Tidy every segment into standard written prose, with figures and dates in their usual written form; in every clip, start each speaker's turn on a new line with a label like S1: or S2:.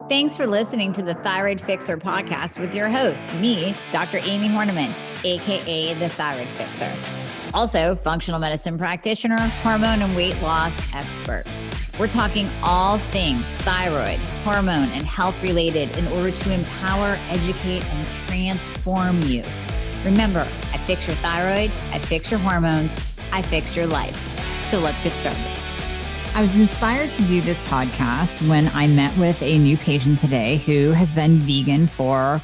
S1: Thanks for listening to the Thyroid Fixer podcast with your host, me, Dr. Amy Horniman, aka the Thyroid Fixer. Also, functional medicine practitioner, hormone and weight loss expert. We're talking all things thyroid, hormone, and health related in order to empower, educate, and transform you. Remember, I fix your thyroid, I fix your hormones, I fix your life. So let's get started. I was inspired to do this podcast when I met with a new patient today who has been vegan for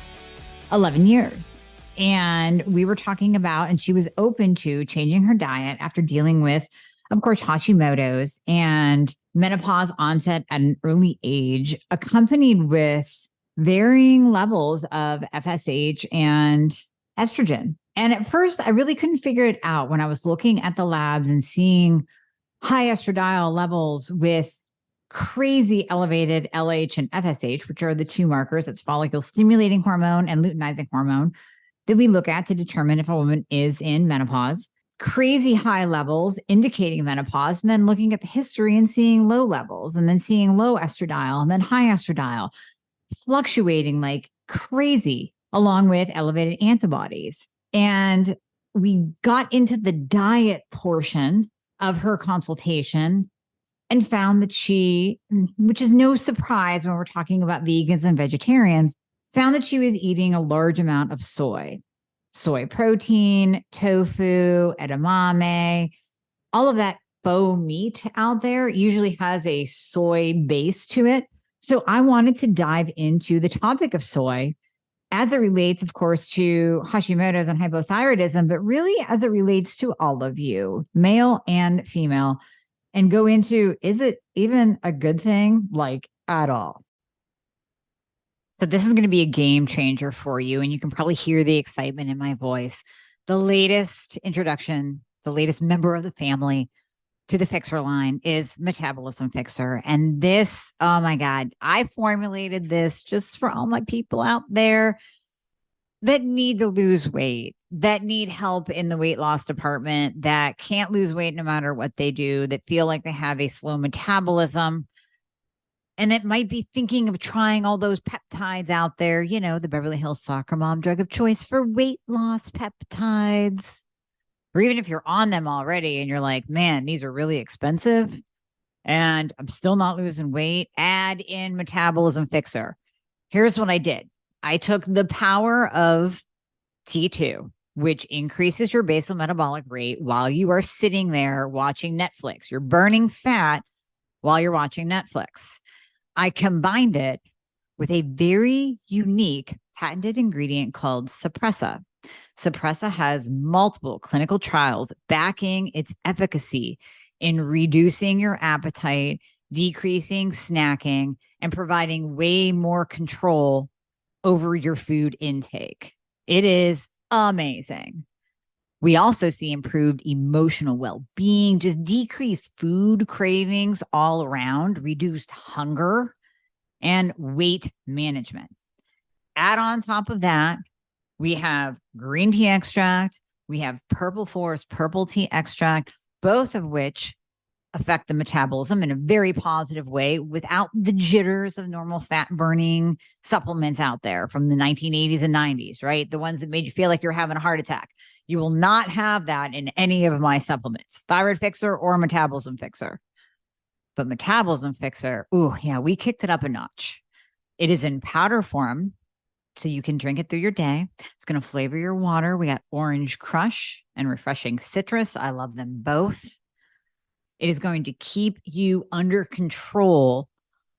S1: 11 years. And we were talking about, and she was open to changing her diet after dealing with, of course, Hashimoto's and menopause onset at an early age, accompanied with varying levels of FSH and estrogen. And at first, I really couldn't figure it out when I was looking at the labs and seeing high estradiol levels with crazy elevated LH and FSH, which are the two markers, that's follicle stimulating hormone and luteinizing hormone, that we look at to determine if a woman is in menopause. Crazy high levels indicating menopause, and then looking at the history and seeing low levels, and then seeing low estradiol and then high estradiol, fluctuating like crazy, along with elevated antibodies. And we got into the diet portion of her consultation and found that she, which is no surprise when we're talking about vegans and vegetarians, found that she was eating a large amount of soy protein, tofu, edamame, all of that faux meat out there usually has a soy base to it. So I wanted to dive into the topic of soy as it relates, of course, to Hashimoto's and hypothyroidism, but really as it relates to all of you, male and female, and go into, is it even a good thing, like at all? So this is going to be a game changer for you, and you can probably hear the excitement in my voice. The latest introduction, the latest member of the family to the Fixer line is Metabolism Fixer. And this, oh my God, I formulated this just for all my people out there that need to lose weight, that need help in the weight loss department, that can't lose weight no matter what they do, that feel like they have a slow metabolism, and that might be thinking of trying all those peptides out there, you know, the Beverly Hills soccer mom drug of choice for weight loss peptides. Or even if you're on them already and you're like, man, these are really expensive and I'm still not losing weight, add in Metabolism Fixer. Here's what I did. I took the power of T2, which increases your basal metabolic rate while you are sitting there watching Netflix. You're burning fat while you're watching Netflix. I combined it with a very unique patented ingredient called Suppressa. Suppressa has multiple clinical trials backing its efficacy in reducing your appetite, decreasing snacking, and providing way more control over your food intake. It is amazing. We also see improved emotional well-being, just decreased food cravings all around, reduced hunger, and weight management. Add on top of that, we have green tea extract, we have purple forest purple tea extract, both of which affect the metabolism in a very positive way without the jitters of normal fat burning supplements out there from the 1980s and 90s, right? The ones that made you feel like you're having a heart attack. You will not have that in any of my supplements, Thyroid Fixer or Metabolism Fixer. But Metabolism Fixer, ooh, yeah, we kicked it up a notch. It is in powder form, so you can drink it through your day. It's going to flavor your water. We got orange crush and refreshing citrus. I love them both. It is going to keep you under control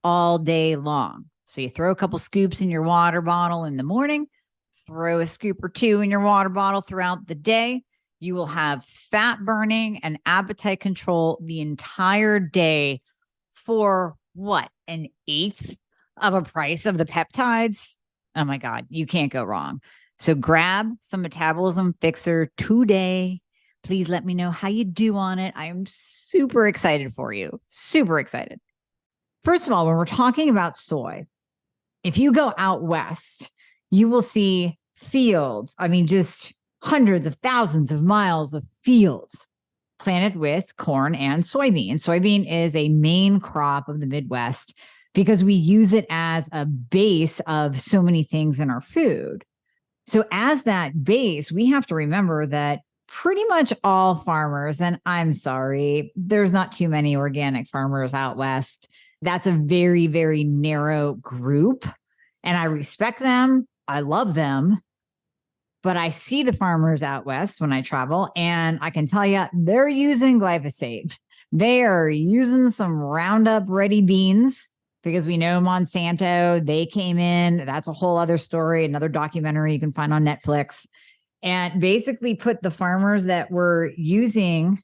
S1: all day long. So you throw a couple scoops in your water bottle in the morning, throw a scoop or two in your water bottle throughout the day. You will have fat burning and appetite control the entire day for what? An eighth of a price of the peptides? Oh my God, you can't go wrong. So grab some Metabolism Fixer today. Please let me know how you do on it. I am super excited for you. Super excited. First of all, when we're talking about soy, if you go out west, you will see fields. I mean, just hundreds of thousands of miles of fields planted with corn and soybean. Soybean is a main crop of the Midwest. because we use it as a base of so many things in our food. So as that base, we have to remember that pretty much all farmers, and I'm sorry, there's not too many organic farmers out west. That's a very, very narrow group. And I respect them. I love them. But I see the farmers out west when I travel, and I can tell you they're using glyphosate. They are using some Roundup Ready beans because we know Monsanto, they came in. That's a whole other story, another documentary you can find on Netflix, and basically put the farmers that were using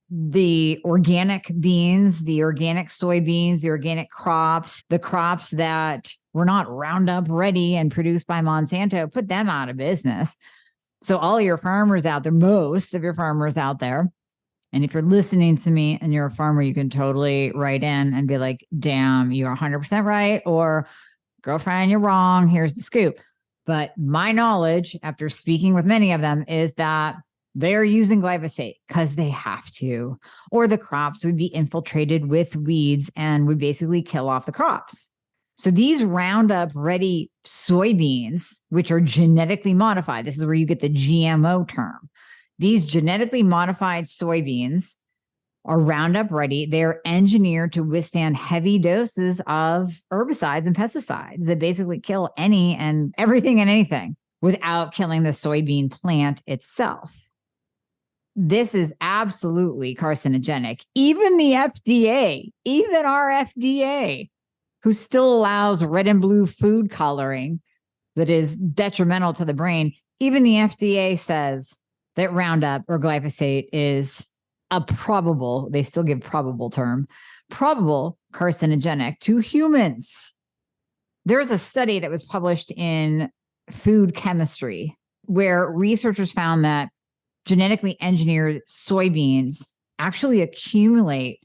S1: the organic beans, the organic soybeans, the organic crops, the crops that were not Roundup Ready and produced by Monsanto, put them out of business. So all your farmers out there, most of your farmers out there, and if you're listening to me and you're a farmer, you can totally write in and be like, damn, you're 100% right. Or girlfriend, you're wrong. Here's the scoop. But my knowledge, after speaking with many of them, is that they're using glyphosate because they have to, or the crops would be infiltrated with weeds and would basically kill off the crops. So these Roundup Ready soybeans, which are genetically modified, this is where you get the GMO term. These genetically modified soybeans are Roundup Ready. They're engineered to withstand heavy doses of herbicides and pesticides that basically kill any and everything and anything without killing the soybean plant itself. This is absolutely carcinogenic. Even the FDA, even our FDA, who still allows red and blue food coloring that is detrimental to the brain, even the FDA says that Roundup or glyphosate is a probable, they still give probable term, probable carcinogenic to humans. There's a study that was published in Food Chemistry where researchers found that genetically engineered soybeans actually accumulate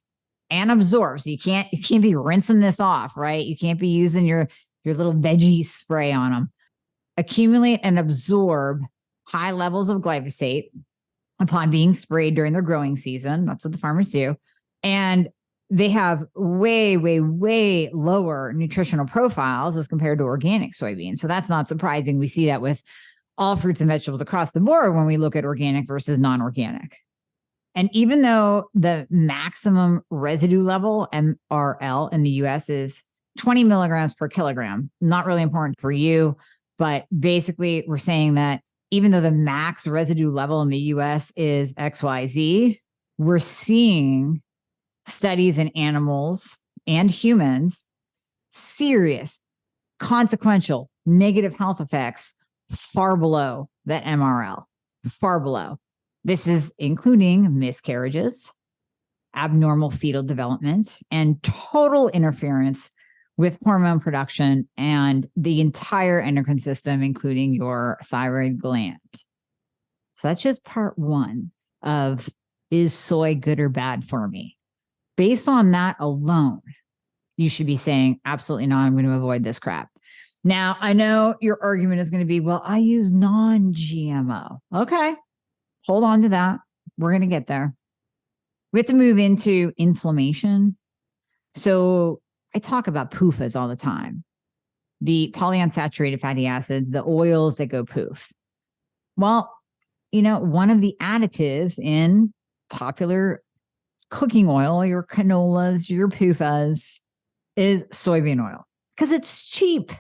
S1: and absorb. So you can't be rinsing this off, right? You can't be using your little veggie spray on them. Accumulate and absorb high levels of glyphosate upon being sprayed during their growing season. That's what the farmers do. And they have way, way, way lower nutritional profiles as compared to organic soybeans. So that's not surprising. We see that with all fruits and vegetables across the board when we look at organic versus non-organic. And even though the maximum residue level, MRL, in the US is 20 milligrams per kilogram, not really important for you, but basically we're saying that even though the max residue level in the US is XYZ, we're seeing studies in animals and humans, serious, consequential, negative health effects far below that MRL, far below. This is including miscarriages, abnormal fetal development, and total interference with hormone production and the entire endocrine system, including your thyroid gland. So that's just part one of, is soy good or bad for me? Based on that alone, you should be saying, absolutely not, I'm going to avoid this crap. Now, I know your argument is going to be, well, I use non-GMO. Okay, hold on to that. We're going to get there. We have to move into inflammation. So I talk about PUFAs all the time. The polyunsaturated fatty acids, the oils that go poof. Well, one of the additives in popular cooking oil, your canolas, your PUFAs, is soybean oil because it's cheap.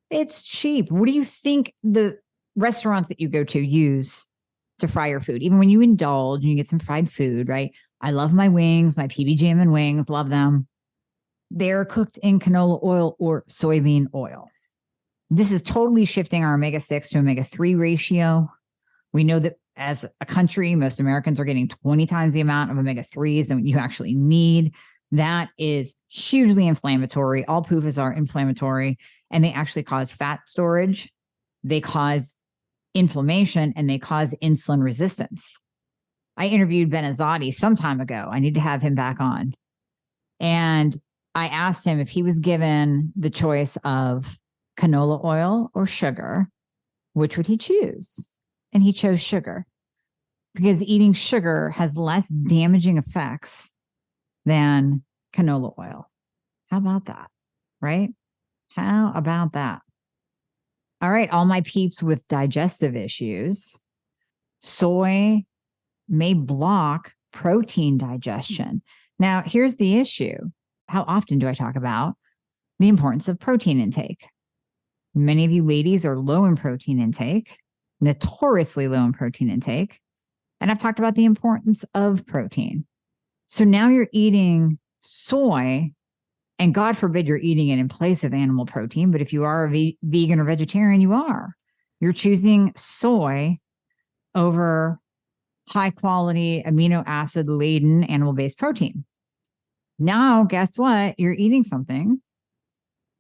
S1: It's cheap. What do you think the restaurants that you go to use to fry your food? Even when you indulge and you get some fried food, right? I love my wings, my PB Jam and wings, love them. They're cooked in canola oil or soybean oil. This is totally shifting our omega-6 to omega-3 ratio. We know that as a country, most Americans are getting 20 times the amount of omega-3s than you actually need. That is hugely inflammatory. All PUFAs are inflammatory, and they actually cause fat storage. They cause inflammation, and they cause insulin resistance. I interviewed Benazati some time ago. I need to have him back on. And I asked him if he was given the choice of canola oil or sugar, which would he choose? And he chose sugar because eating sugar has less damaging effects than canola oil. How about that? right? How about that? All right, all my peeps with digestive issues, soy may block protein digestion. Now, here's the issue. How often do I talk about the importance of protein intake? Many of you ladies are low in protein intake, notoriously low in protein intake. And I've talked about the importance of protein. So now you're eating soy, and God forbid you're eating it in place of animal protein. But if you are a vegan or vegetarian, you're choosing soy over high quality amino acid laden animal based protein. Now, guess what? You're eating something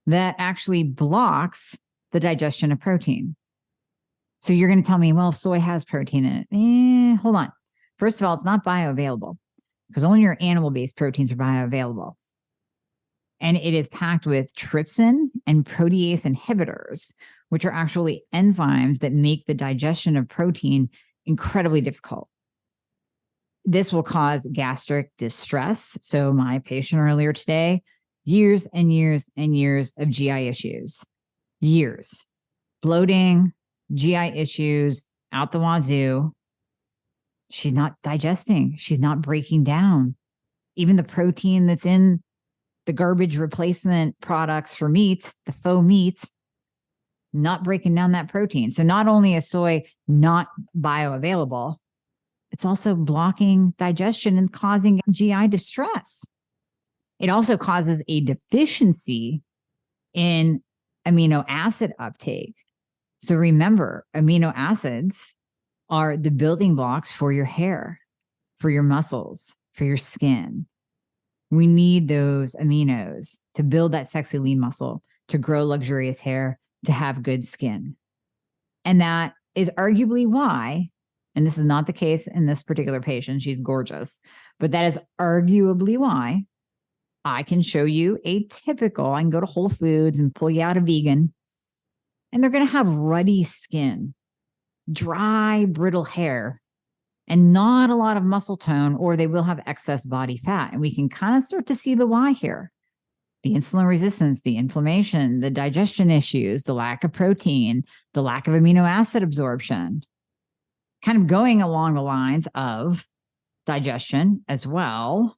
S1: that actually blocks the digestion of protein. So you're going to tell me, well, soy has protein in it. Hold on. First of all, it's not bioavailable because only your animal based proteins are bioavailable. And it is packed with trypsin and protease inhibitors, which are actually enzymes that make the digestion of protein incredibly difficult. This will cause gastric distress. So my patient earlier today, years and years and years of GI issues, years, bloating, GI issues out the wazoo. She's not digesting. She's not breaking down. Even the protein that's in the garbage replacement products for meat, the faux meat, not breaking down that protein. So not only is soy not bioavailable, it's also blocking digestion and causing GI distress. It also causes a deficiency in amino acid uptake. So remember, amino acids are the building blocks for your hair, for your muscles, for your skin. We need those aminos to build that sexy lean muscle, to grow luxurious hair, to have good skin. And that is arguably why, and this is not the case in this particular patient, she's gorgeous, but that is arguably why I can show you I can go to Whole Foods and pull you out a vegan, and they're going to have ruddy skin, dry, brittle hair, and not a lot of muscle tone, or they will have excess body fat. And we can kind of start to see the why here. The insulin resistance, the inflammation, the digestion issues, the lack of protein, the lack of amino acid absorption, kind of going along the lines of digestion as well.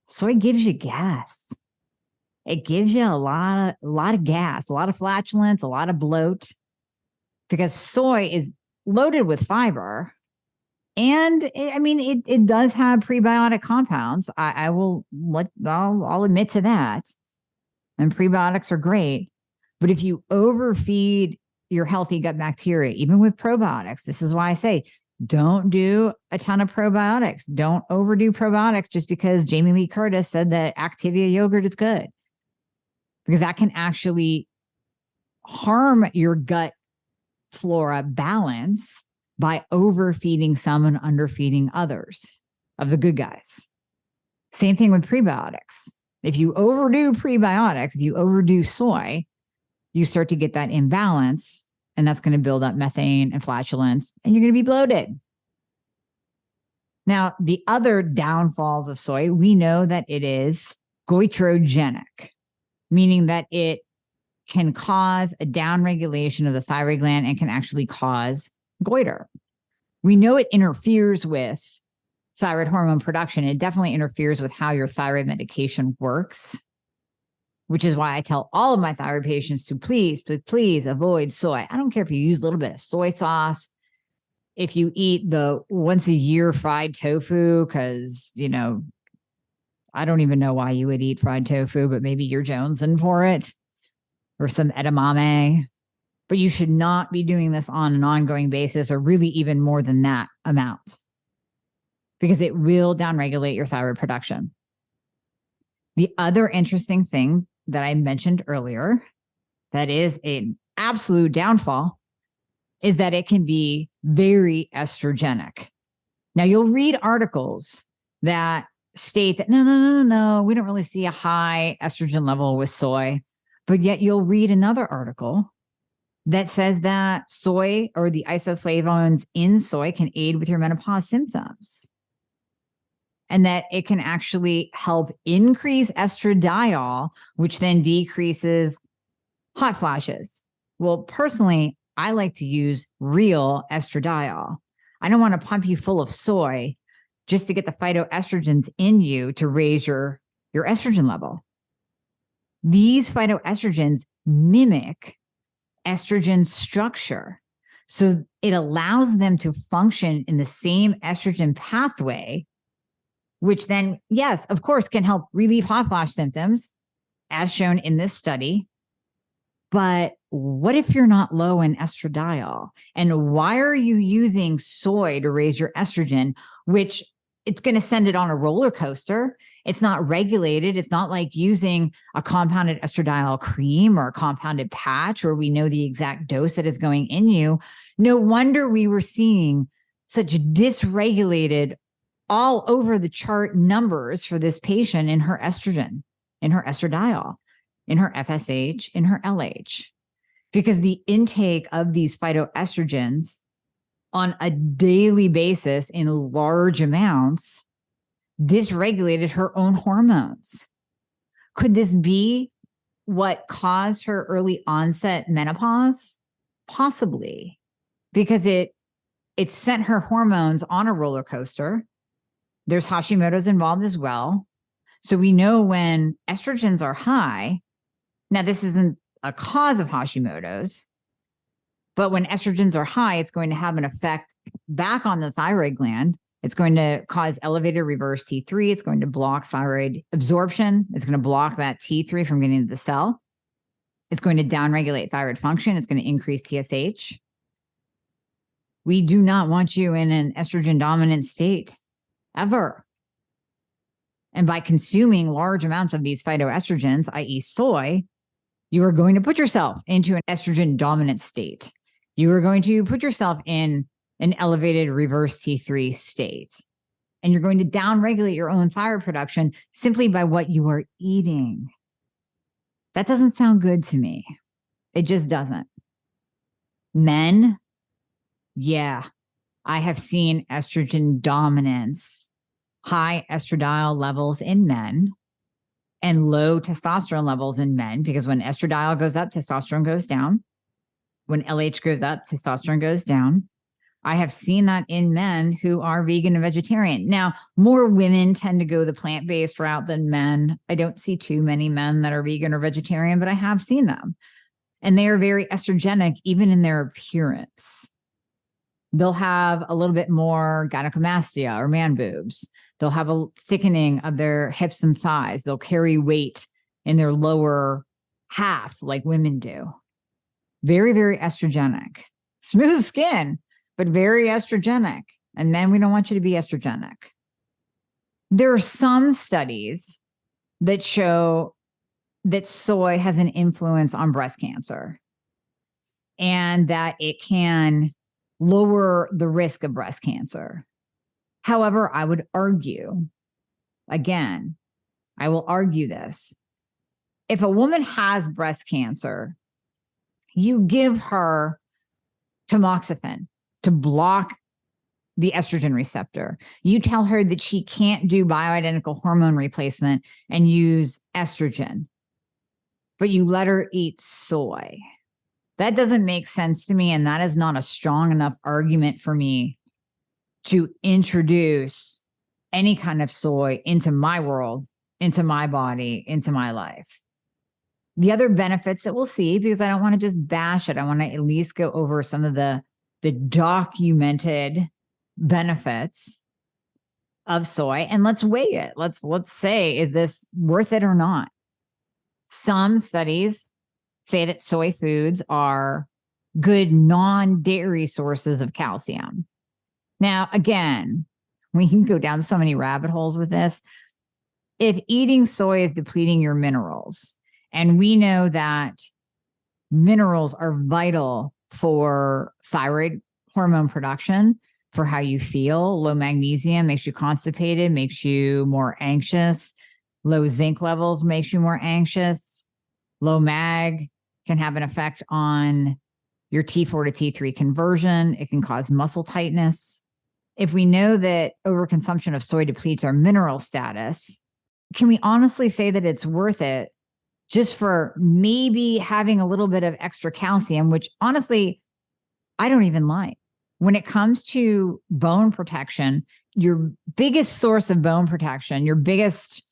S1: Soy gives you gas. It gives you a lot of gas, a lot of flatulence, a lot of bloat, because soy is loaded with fiber. And it does have prebiotic compounds. I'll admit to that. And prebiotics are great. But if you overfeed your healthy gut bacteria, even with probiotics, this is why I say, don't do a ton of probiotics. Don't overdo probiotics just because Jamie Lee Curtis said that Activia yogurt is good. Because that can actually harm your gut flora balance by overfeeding some and underfeeding others of the good guys. Same thing with prebiotics. If you overdo prebiotics, if you overdo soy, you start to get that imbalance, and that's going to build up methane and flatulence, and you're going to be bloated. Now, the other downfalls of soy, we know that it is goitrogenic, meaning that it can cause a downregulation of the thyroid gland and can actually cause goiter. We know it interferes with thyroid hormone production. It definitely interferes with how your thyroid medication works, which is why I tell all of my thyroid patients to please avoid soy. I don't care if you use a little bit of soy sauce, if you eat the once a year fried tofu, because, I don't even know why you would eat fried tofu, but maybe you're jonesing for it, or some edamame. But you should not be doing this on an ongoing basis, or really even more than that amount, because it will downregulate your thyroid production. The other interesting thing that I mentioned earlier that is an absolute downfall is that it can be very estrogenic. Now, you'll read articles that state that, no, we don't really see a high estrogen level with soy, but yet you'll read another article that says that soy, or the isoflavones in soy, can aid with your menopause symptoms. and that it can actually help increase estradiol, which then decreases hot flashes. Well, personally, I like to use real estradiol. I don't want to pump you full of soy just to get the phytoestrogens in you to raise your estrogen level. These phytoestrogens mimic estrogen structure. So it allows them to function in the same estrogen pathway, which then, yes, of course, can help relieve hot flash symptoms, as shown in this study. But what if you're not low in estradiol? And why are you using soy to raise your estrogen, which it's going to send it on a roller coaster? It's not regulated. It's not like using a compounded estradiol cream or a compounded patch where we know the exact dose that is going in you. No wonder we were seeing such dysregulated, all over the chart numbers for this patient in her estrogen, in her estradiol, in her FSH, in her LH, because the intake of these phytoestrogens on a daily basis in large amounts dysregulated her own hormones. Could this be what caused her early onset menopause? Possibly, because it sent her hormones on a roller coaster. There's Hashimoto's involved as well. So we know when estrogens are high, now this isn't a cause of Hashimoto's, but when estrogens are high, it's going to have an effect back on the thyroid gland. It's going to cause elevated reverse T3. It's going to block thyroid absorption. It's going to block that T3 from getting to the cell. It's going to downregulate thyroid function. It's going to increase TSH. We do not want you in an estrogen dominant state ever. And by consuming large amounts of these phytoestrogens, i.e. soy, you are going to put yourself into an estrogen dominant state. You are going to put yourself in an elevated reverse T3 state. And you're going to downregulate your own thyroid production simply by what you are eating. That doesn't sound good to me. It just doesn't. Men, yeah, I have seen estrogen dominance, high estradiol levels in men and low testosterone levels in men, because when estradiol goes up, testosterone goes down. When LH goes up, testosterone goes down. I have seen that in men who are vegan and vegetarian. Now, more women tend to go the plant-based route than men. I don't see too many men that are vegan or vegetarian, but I have seen them. And they are very estrogenic, even in their appearance. They'll have a little bit more gynecomastia or man boobs. They'll have a thickening of their hips and thighs. They'll carry weight in their lower half like women do. Very, very estrogenic. Smooth skin, but very estrogenic. And men, we don't want you to be estrogenic. There are some studies that show that soy has an influence on breast cancer and that it can lower the risk of breast cancer. However, I would argue, again, I will argue this. If a woman has breast cancer, you give her tamoxifen to block the estrogen receptor. You tell her that she can't do bioidentical hormone replacement and use estrogen, but you let her eat soy. That doesn't make sense to me, and that is not a strong enough argument for me to introduce any kind of soy into my world, into my body, into my life. The other benefits that we'll see, because I don't want to just bash it, I want to at least go over some of the documented benefits of soy, and let's weigh it. Let's say, is this worth it or not? Some studies say that soy foods are good non-dairy sources of calcium. Now, again, we can go down so many rabbit holes with this. If eating soy is depleting your minerals, and we know that minerals are vital for thyroid hormone production, for how you feel. Low magnesium makes you constipated, makes you more anxious. Low zinc levels makes you more anxious. Low mag can have an effect on your T4 to T3 conversion. It can cause muscle tightness. if we know that overconsumption of soy depletes our mineral status, can we honestly say that it's worth it just for maybe having a little bit of extra calcium, which honestly, I don't even like. When it comes to bone protection, your biggest source of bone protection, your biggest,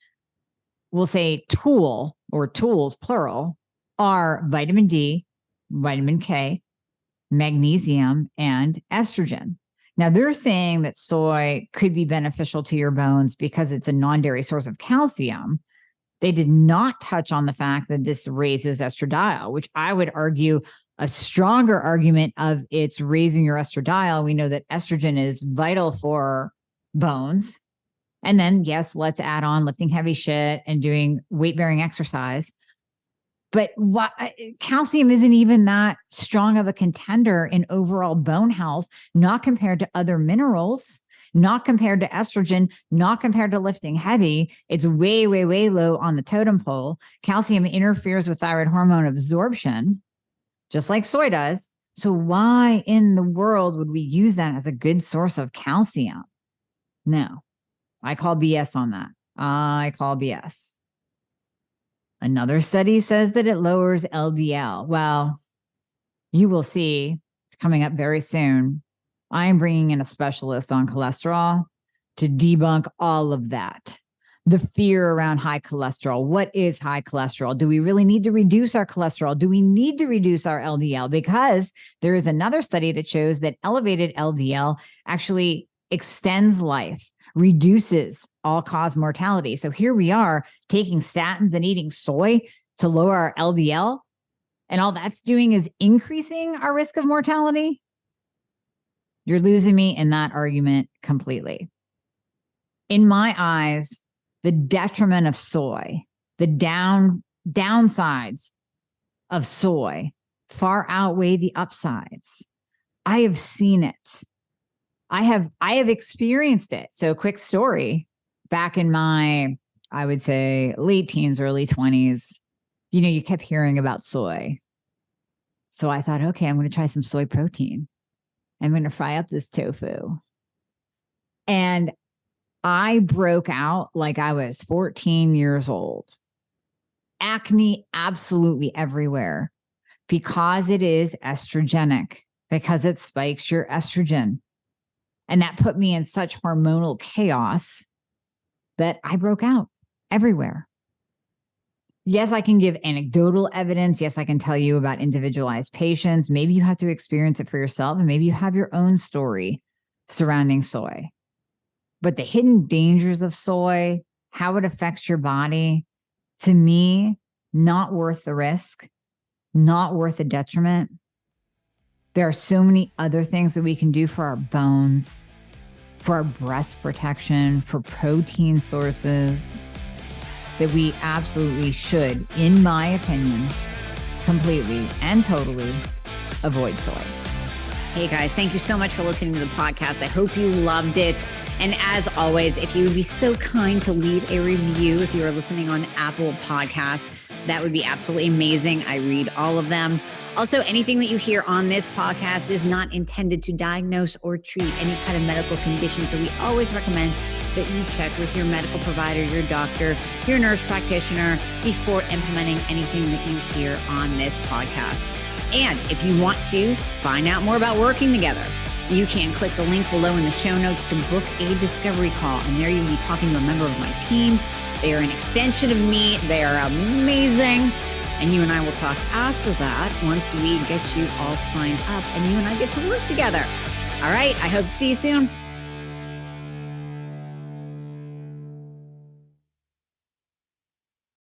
S1: we'll say tool or tools, plural, are vitamin D, vitamin K, magnesium, and estrogen. Now, they're saying that soy could be beneficial to your bones because it's a non-dairy source of calcium. They did not touch on the fact that this raises estradiol, which I would argue a stronger argument of it's raising your estradiol. We know that estrogen is vital for bones. And then, yes, let's add on lifting heavy shit and doing weight-bearing exercise. But calcium isn't even that strong of a contender in overall bone health, not compared to other minerals, not compared to estrogen, not compared to lifting heavy. It's way, way, way low on the totem pole. Calcium interferes with thyroid hormone absorption, just like soy does. So why in the world would we use that as a good source of calcium? No, I call BS on that. I call BS. Another study says that it lowers LDL. Well, you will see coming up very soon. I'm bringing in a specialist on cholesterol to debunk all of that. The fear around high cholesterol. What is high cholesterol? Do we really need to reduce our cholesterol? Do we need to reduce our LDL? Because there is another study that shows that elevated LDL actually extends life, reduces all-cause mortality. So here we are taking statins and eating soy to lower our LDL, and all that's doing is increasing our risk of mortality. You're losing me in that argument completely. In my eyes, the detriment of soy, the downsides of soy far outweigh the upsides. I have seen it. I have experienced it. So quick story, back in my, I would say late teens, early 20s, you kept hearing about soy. So I thought, okay, I'm going to try some soy protein. I'm going to fry up this tofu. And I broke out like I was 14 years old. Acne absolutely everywhere because it is estrogenic, because it spikes your estrogen. And that put me in such hormonal chaos that I broke out everywhere. Yes, I can give anecdotal evidence. Yes, I can tell you about individualized patients. Maybe you have to experience it for yourself, and maybe you have your own story surrounding soy. But the hidden dangers of soy, how it affects your body, to me, not worth the risk, not worth the detriment. There are so many other things that we can do for our bones, for our breast protection, for protein sources, that we absolutely should, in my opinion, completely and totally avoid soy. Hey guys, thank you so much for listening to the podcast. I hope you loved it. And as always, if you would be so kind to leave a review if you are listening on Apple Podcasts, that would be absolutely amazing. I read all of them. Also, anything that you hear on this podcast is not intended to diagnose or treat any kind of medical condition. So we always recommend that you check with your medical provider, your doctor, your nurse practitioner before implementing anything that you hear on this podcast. And if you want to find out more about working together, you can click the link below in the show notes to book a discovery call. And there you'll be talking to a member of my team. They are an extension of me. They are amazing. And you and I will talk after that once we get you all signed up and you and I get to work together. All right. I hope to see you soon.